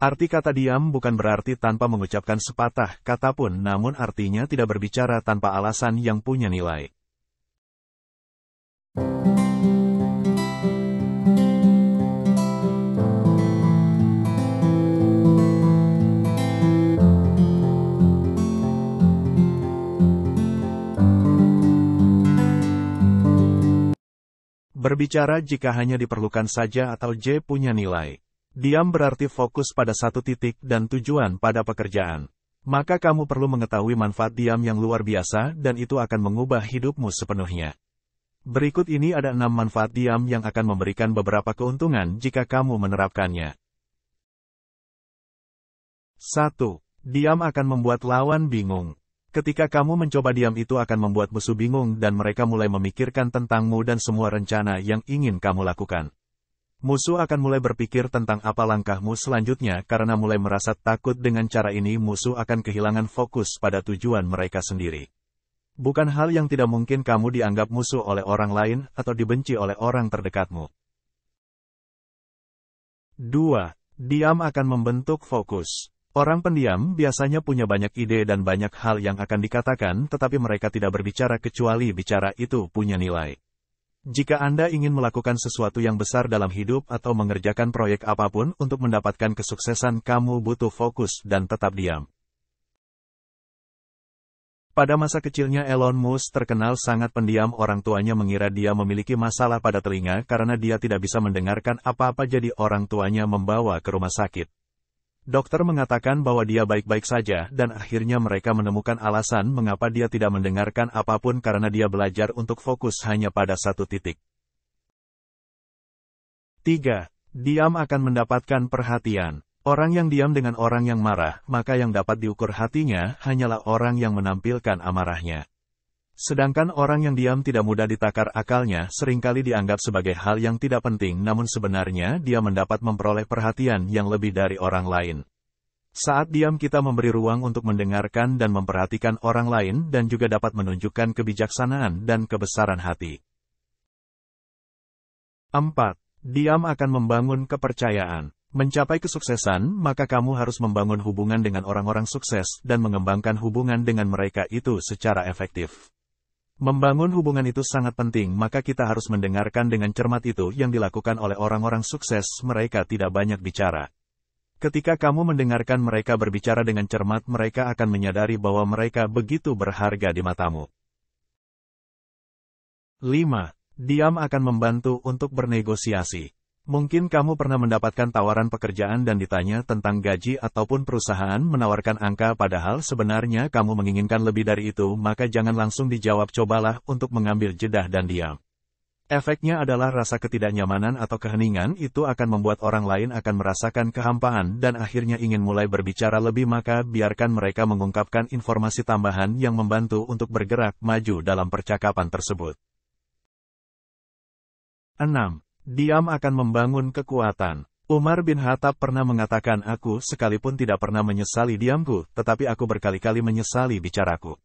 Arti kata diam bukan berarti tanpa mengucapkan sepatah kata pun, namun artinya tidak berbicara tanpa alasan yang punya nilai. Berbicara jika hanya diperlukan saja atau J punya nilai. Diam berarti fokus pada satu titik dan tujuan pada pekerjaan. Maka kamu perlu mengetahui manfaat diam yang luar biasa dan itu akan mengubah hidupmu sepenuhnya. Berikut ini ada 6 manfaat diam yang akan memberikan beberapa keuntungan jika kamu menerapkannya. 1. Diam akan membuat lawan bingung. Ketika kamu mencoba diam itu akan membuat musuh bingung dan mereka mulai memikirkan tentangmu dan semua rencana yang ingin kamu lakukan. Musuh akan mulai berpikir tentang apa langkahmu selanjutnya karena mulai merasa takut. Dengan cara ini musuh akan kehilangan fokus pada tujuan mereka sendiri. Bukan hal yang tidak mungkin kamu dianggap musuh oleh orang lain atau dibenci oleh orang terdekatmu. 2. Diam akan membentuk fokus. Orang pendiam biasanya punya banyak ide dan banyak hal yang akan dikatakan, tetapi mereka tidak berbicara kecuali bicara itu punya nilai. Jika Anda ingin melakukan sesuatu yang besar dalam hidup atau mengerjakan proyek apapun untuk mendapatkan kesuksesan, kamu butuh fokus dan tetap diam. Pada masa kecilnya Elon Musk terkenal sangat pendiam. Orang tuanya mengira dia memiliki masalah pada telinga karena dia tidak bisa mendengarkan apa-apa, jadi orang tuanya membawa ke rumah sakit. Dokter mengatakan bahwa dia baik-baik saja dan akhirnya mereka menemukan alasan mengapa dia tidak mendengarkan apapun karena dia belajar untuk fokus hanya pada satu titik. 3. Diam akan mendapatkan perhatian. Orang yang diam dengan orang yang marah, maka yang dapat diukur hatinya hanyalah orang yang menampilkan amarahnya. Sedangkan orang yang diam tidak mudah ditakar akalnya, seringkali dianggap sebagai hal yang tidak penting, namun sebenarnya dia mendapat memperoleh perhatian yang lebih dari orang lain. Saat diam kita memberi ruang untuk mendengarkan dan memperhatikan orang lain dan juga dapat menunjukkan kebijaksanaan dan kebesaran hati. 4. Diam akan membangun kepercayaan. Mencapai kesuksesan, maka kamu harus membangun hubungan dengan orang-orang sukses dan mengembangkan hubungan dengan mereka itu secara efektif. Membangun hubungan itu sangat penting, maka kita harus mendengarkan dengan cermat itu yang dilakukan oleh orang-orang sukses. Mereka tidak banyak bicara. Ketika kamu mendengarkan mereka berbicara dengan cermat, mereka akan menyadari bahwa mereka begitu berharga di matamu. 5. Diam akan membantu untuk bernegosiasi. Mungkin kamu pernah mendapatkan tawaran pekerjaan dan ditanya tentang gaji ataupun perusahaan menawarkan angka padahal sebenarnya kamu menginginkan lebih dari itu, maka jangan langsung dijawab, cobalah untuk mengambil jeda dan diam. Efeknya adalah rasa ketidaknyamanan atau keheningan itu akan membuat orang lain akan merasakan kehampaan dan akhirnya ingin mulai berbicara lebih, maka biarkan mereka mengungkapkan informasi tambahan yang membantu untuk bergerak maju dalam percakapan tersebut. 6. Diam akan membangun kekuatan. Umar bin Khattab pernah mengatakan, aku sekalipun tidak pernah menyesali diamku, tetapi aku berkali-kali menyesali bicaraku.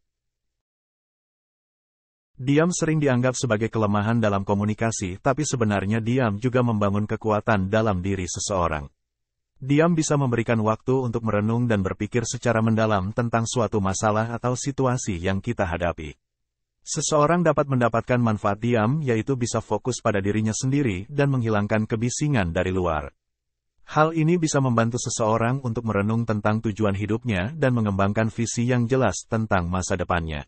Diam sering dianggap sebagai kelemahan dalam komunikasi, tapi sebenarnya diam juga membangun kekuatan dalam diri seseorang. Diam bisa memberikan waktu untuk merenung dan berpikir secara mendalam tentang suatu masalah atau situasi yang kita hadapi. Seseorang dapat mendapatkan manfaat diam, yaitu bisa fokus pada dirinya sendiri dan menghilangkan kebisingan dari luar. Hal ini bisa membantu seseorang untuk merenung tentang tujuan hidupnya dan mengembangkan visi yang jelas tentang masa depannya.